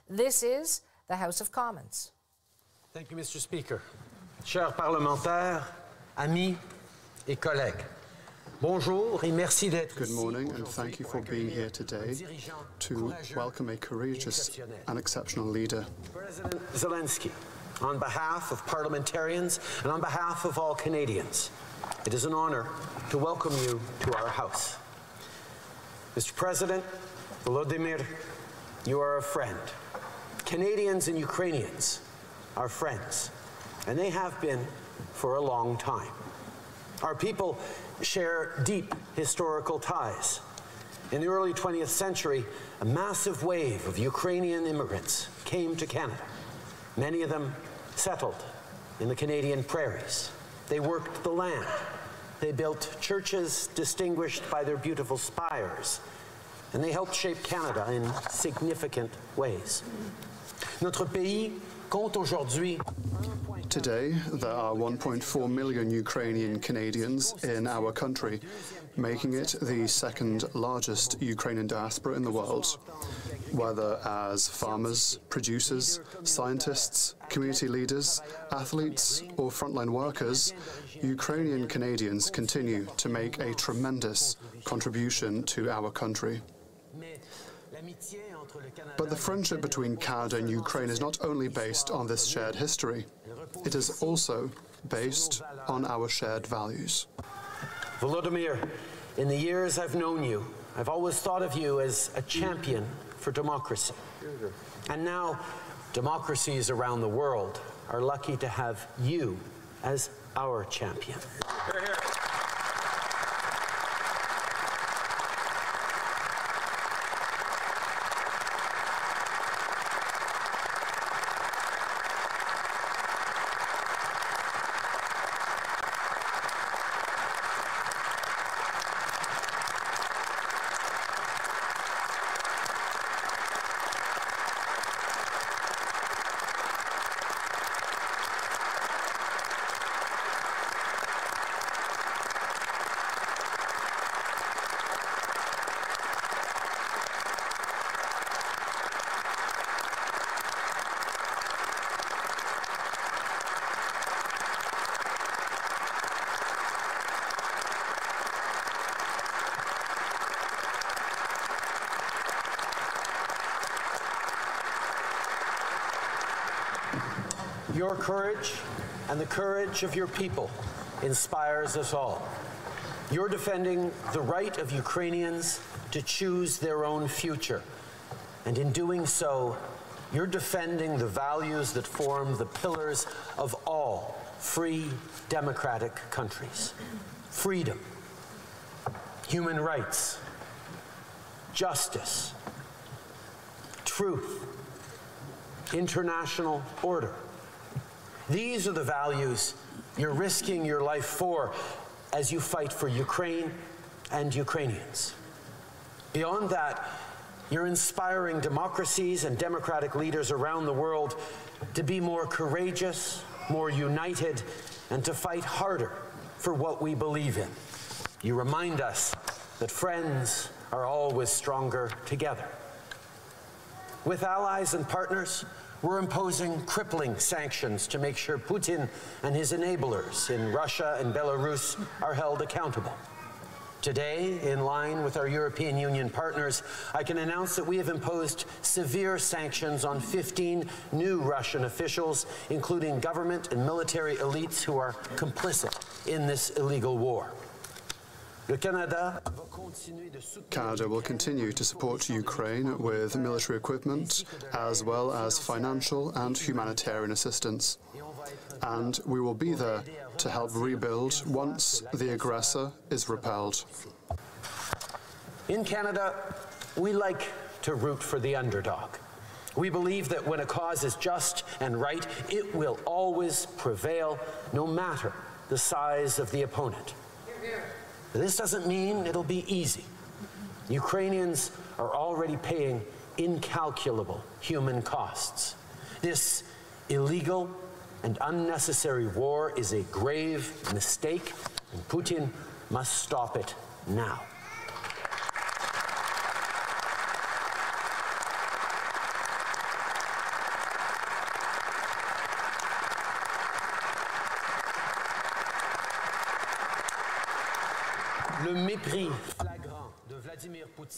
This is the House of Commons. Thank you, Mr. Speaker. Chers parlementaires, amis et collègues. Bonjour et merci d'être ici. Good morning and thank you for being here today to welcome a courageous and exceptional leader. President Zalensky, on behalf of parliamentarians and on behalf of all Canadians, it is an honor to welcome you to our House. Mr. President, Volodymyr, you are a friend. Canadians and Ukrainians are friends, and they have been for a long time. Our people share deep historical ties. In the early 20th century, a massive wave of Ukrainian immigrants came to Canada. Many of them settled in the Canadian prairies. They worked the land. They built churches distinguished by their beautiful spires, and they helped shape Canada in significant ways. Notre pays compte aujourd'hui. Today, there are 1.4 million Ukrainian Canadians in our country, making it the second largest Ukrainian diaspora in the world. Whether as farmers, producers, scientists, community leaders, athletes, or frontline workers, Ukrainian Canadians continue to make a tremendous contribution to our country. But the friendship between Canada and Ukraine is not only based on this shared history, it is also based on our shared values. Volodymyr, in the years I've known you, I've always thought of you as a champion for democracy. And now, democracies around the world are lucky to have you as our champion. Hear, hear. Your courage and the courage of your people inspires us all. You're defending the right of Ukrainians to choose their own future. And in doing so, you're defending the values that form the pillars of all free, democratic countries. Freedom, human rights, justice, truth, international order. These are the values you're risking your life for as you fight for Ukraine and Ukrainians. Beyond that, you're inspiring democracies and democratic leaders around the world to be more courageous, more united, and to fight harder for what we believe in. You remind us that friends are always stronger together. With allies and partners, we're imposing crippling sanctions to make sure Putin and his enablers in Russia and Belarus are held accountable. Today, in line with our European Union partners, I can announce that we have imposed severe sanctions on 15 new Russian officials, including government and military elites who are complicit in this illegal war. Canada will continue to support Ukraine with military equipment as well as financial and humanitarian assistance. And we will be there to help rebuild once the aggressor is repelled. In Canada, we like to root for the underdog. We believe that when a cause is just and right, it will always prevail, no matter the size of the opponent. This doesn't mean it'll be easy. Ukrainians are already paying incalculable human costs. This illegal and unnecessary war is a grave mistake, and Putin must stop it now.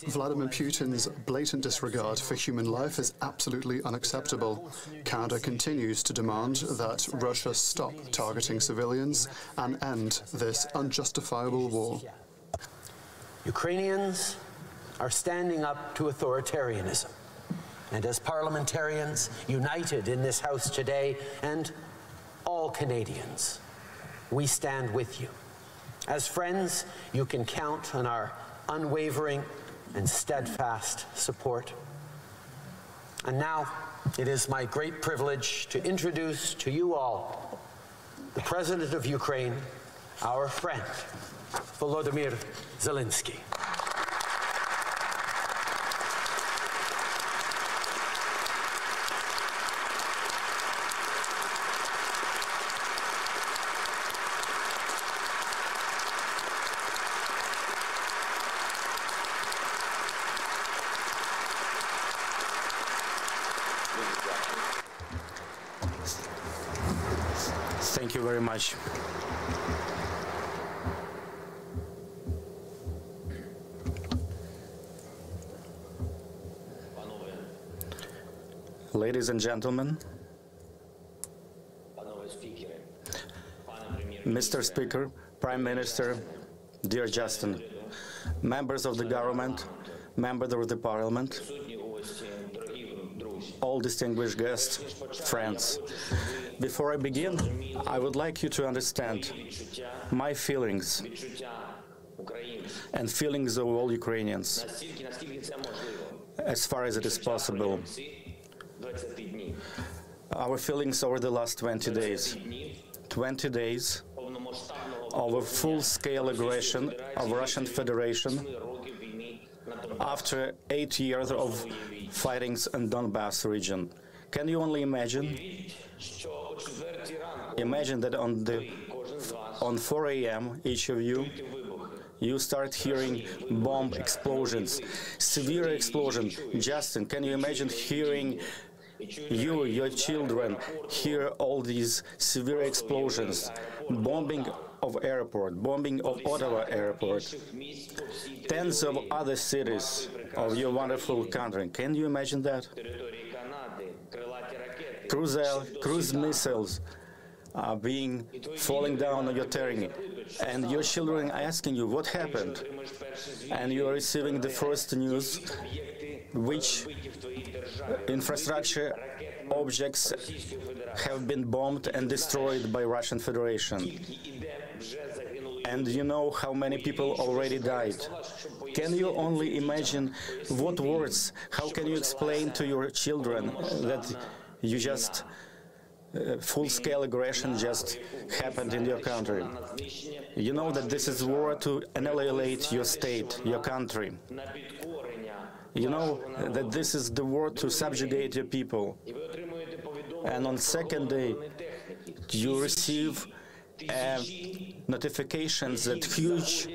Vladimir Putin's blatant disregard for human life is absolutely unacceptable. Canada continues to demand that Russia stop targeting civilians and end this unjustifiable war. Ukrainians are standing up to authoritarianism. And as parliamentarians united in this House today, and all Canadians, we stand with you. As friends, you can count on our unwavering and steadfast support. And now, it is my great privilege to introduce to you all the President of Ukraine, our friend, Volodymyr Zalensky. Thank you very much. Ladies and gentlemen, Mr. Speaker, Prime Minister, dear Justin, members of the government, members of the Parliament, all distinguished guests, friends. Before I begin, I would like you to understand my feelings and feelings of all Ukrainians, as far as it is possible. Our feelings over the last 20 days. 20 days of a full-scale aggression of Russian Federation after 8 years of fightings in Donbass region. Can you only imagine? Imagine that on 4 a.m., each of you start hearing bomb explosions, severe explosion. Justin, can you imagine hearing your children hear all these severe explosions, bombing of airport, bombing of Ottawa airport, tens of other cities of your wonderful country. Can you imagine that? Cruise missiles are falling down on your terrain, and your children are asking you what happened, and you are receiving the first news which infrastructure objects have been bombed and destroyed by Russian Federation. And you know how many people already died. Can you only imagine what words, how can you explain to your children that you just full-scale aggression just happened in your country? You know that this is war to annihilate your state, your country. You know that this is the war to subjugate your people. And on second day, you receive notifications that huge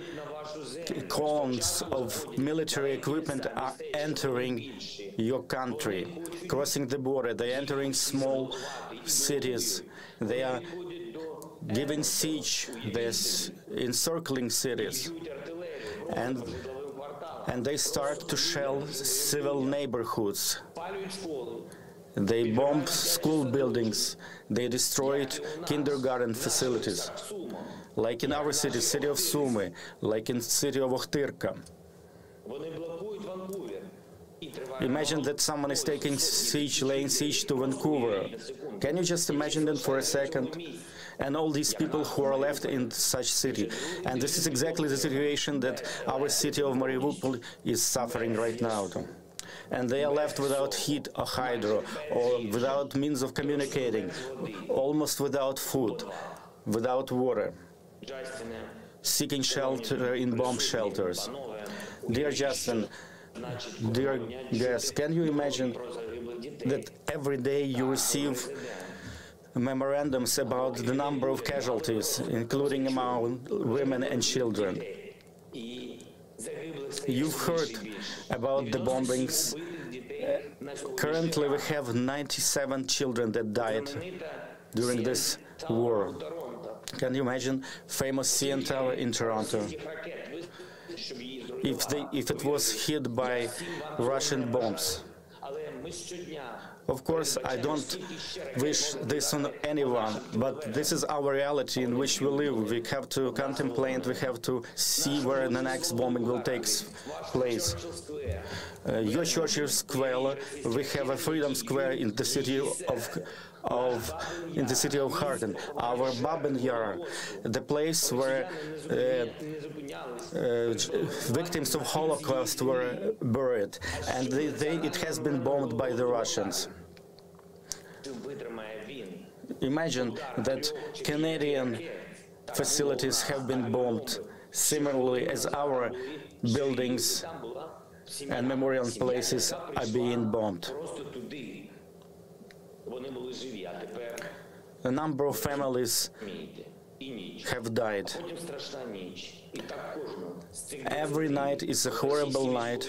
columns of military equipment are entering your country, crossing the border. They're entering small cities. They are giving siege, they're encircling cities. And they start to shell civil neighborhoods. They bomb school buildings. They destroyed kindergarten facilities. Like in our city, city of Sumy, like in city of Охтирка. Imagine that someone is taking siege, laying siege to Vancouver. Can you just imagine that for a second? And all these people who are left in such city. And this is exactly the situation that our city of Mariupol is suffering right now. And they are left without heat or hydro, or without means of communicating, almost without food, without water, seeking shelter in bomb shelters. Dear Justin, dear guests, can you imagine that every day you receive memorandums about the number of casualties, including among women and children? You've heard about the bombings. Currently, we have 97 children that died during this war. Can you imagine famous CN Tower in Toronto? if it was hit by Russian bombs. Of course, I don't wish this on anyone, but this is our reality in which we live. We have to contemplate, we have to see where the next bombing will take place. Your church square, we have a Freedom Square in the city of Kharkiv. Our Babin Yar, the place where victims of Holocaust were buried, and it has been bombed by the Russians. Imagine that Canadian facilities have been bombed similarly as our buildings and memorial places are being bombed. A number of families have died. Every night is a horrible night.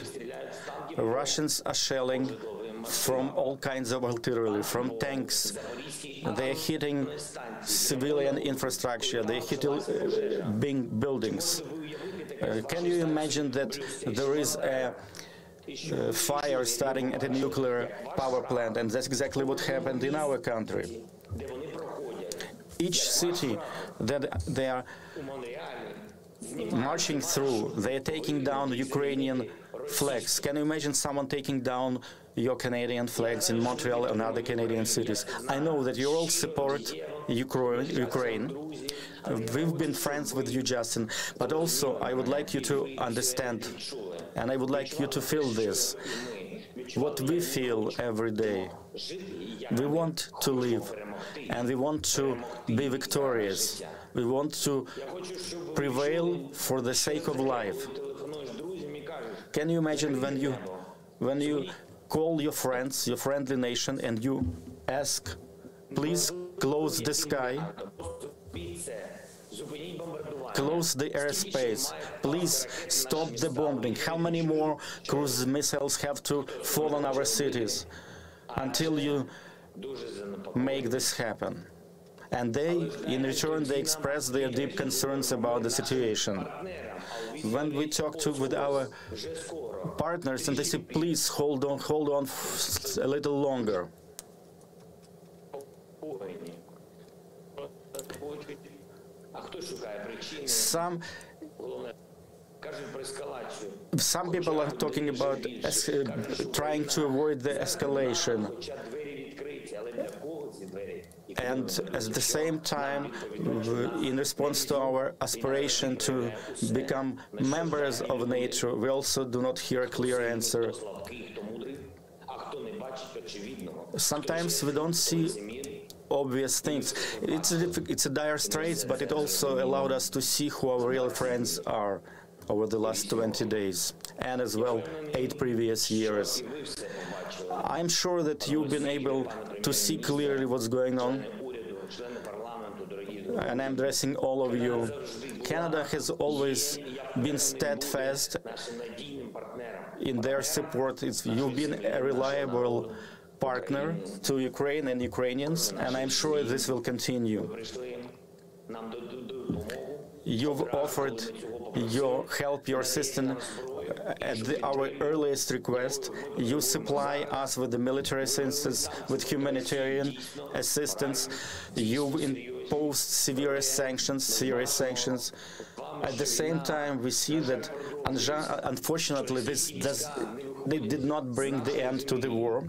Russians are shelling from all kinds of artillery, from tanks. They're hitting civilian infrastructure, they're hitting big buildings. Can you imagine that there is a fire starting at a nuclear power plant, and that's exactly what happened in our country. Each city that they are marching through, they are taking down Ukrainian flags. Can you imagine someone taking down your Canadian flags in Montreal and other Canadian cities? I know that you all support Ukraine. We've been friends with you, Justin, but also I would like you to understand, and I would like you to feel this, what we feel every day. We want to live, and we want to be victorious. We want to prevail for the sake of life. Can you imagine when you call your friends, your friendly nation, and you ask, please close the sky, close the airspace, please stop the bombing. How many more cruise missiles have to fall on our cities until you make this happen? And they, in return, they express their deep concerns about the situation. When we talk with our partners, and they say, please hold on a little longer. Some people are talking about trying to avoid the escalation. And at the same time, in response to our aspiration to become members of NATO, we also do not hear a clear answer. Sometimes we don't see obvious things. It's a dire straits, but it also allowed us to see who our real friends are over the last 20 days, and as well 8 previous years. I'm sure that you've been able to see clearly what's going on, and I'm addressing all of you. Canada has always been steadfast in their support. You've been a reliable partner to Ukraine and Ukrainians, and I'm sure this will continue. You've offered your help, your assistance at our earliest request. You supply us with the military assistance, with humanitarian assistance. You've imposed serious sanctions. At the same time, we see that, unfortunately, they did not bring the end to the war.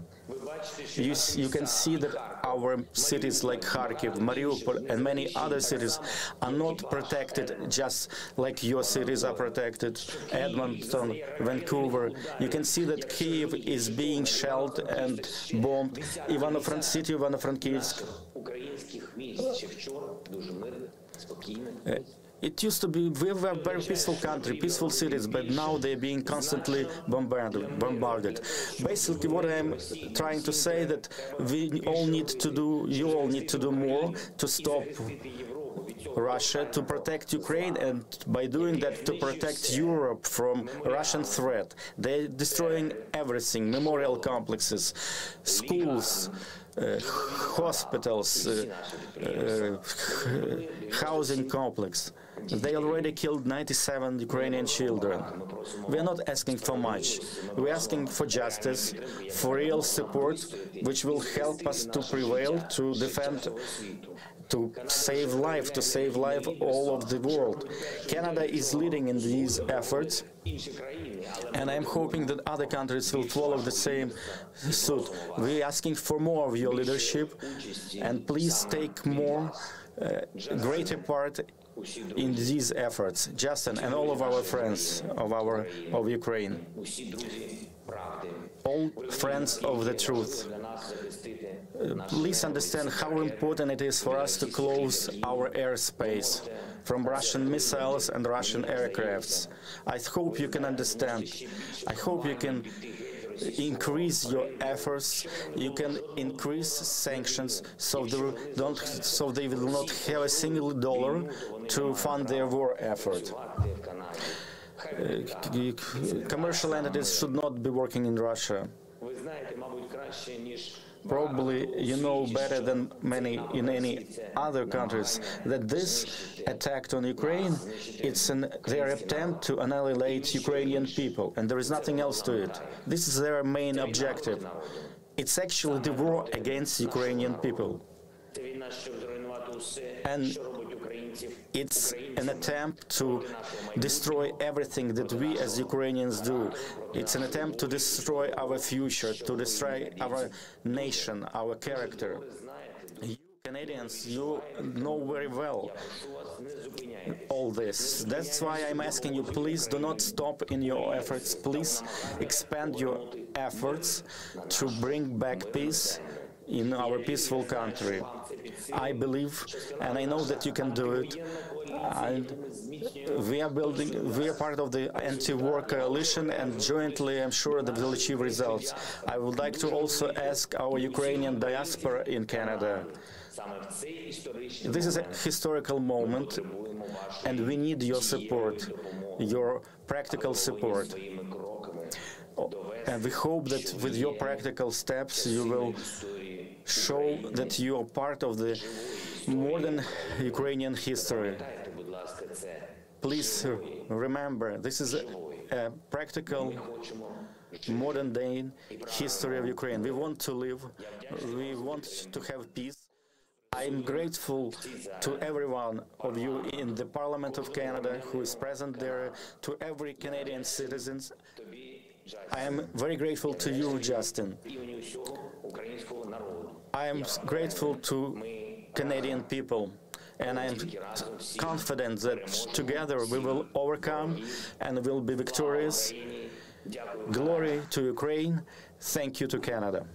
You can see that our cities like Kharkiv, Mariupol, and many other cities are not protected just like your cities are protected, Edmonton, Vancouver. You can see that Kyiv is being shelled and bombed, city of Ivano-Frankivsk. It used to be, we were a very peaceful country, peaceful cities, but now they're being constantly bombarded. Basically, what I'm trying to say that we all need to do, you all need to do more to stop Russia, to protect Ukraine, and by doing that, to protect Europe from Russian threat. They're destroying everything, memorial complexes, schools, hospitals, housing complex. They already killed 97 Ukrainian children. We are not asking for much. We are asking for justice, for real support, which will help us to prevail, to defend, to save life all of the world. Canada is leading in these efforts, and I'm hoping that other countries will follow the same suit. We are asking for more of your leadership, and please take more, greater part in these efforts. Justin and all of our friends of Ukraine, all friends of the truth, please understand how important it is for us to close our airspace from Russian missiles and Russian aircrafts. I hope you can understand. I hope you can increase your efforts. You can increase sanctions so they will not have a single dollar to fund their war effort. Commercial entities should not be working in Russia. Probably you know better than many in any other countries that this attack on Ukraine, it's their attempt to annihilate Ukrainian people, and there is nothing else to it. This is their main objective. It's actually the war against Ukrainian people. And it's an attempt to destroy everything that we as Ukrainians do. It's an attempt to destroy our future, to destroy our nation, our character. You Canadians, you know very well all this. That's why I'm asking you, please do not stop in your efforts. Please expand your efforts to bring back peace in our peaceful country. I believe, and I know that you can do it. And we are part of the anti-war coalition, and jointly I'm sure that we'll achieve results. I would like to also ask our Ukrainian diaspora in Canada. This is a historical moment, and we need your support, your practical support. And we hope that with your practical steps you will show that you are part of the modern Ukrainian history. Please remember, this is a practical, modern-day history of Ukraine. We want to live, we want to have peace. I'm grateful to every one of you in the Parliament of Canada who is present there, to every Canadian citizen. I am very grateful to you, Justin. I am grateful to Canadian people, and I am confident that together we will overcome and will be victorious. Glory to Ukraine. Thank you to Canada.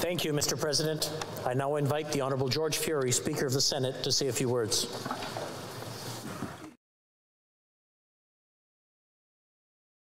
Thank you, Mr. President. I now invite the Honourable George Fury, Speaker of the Senate, to say a few words.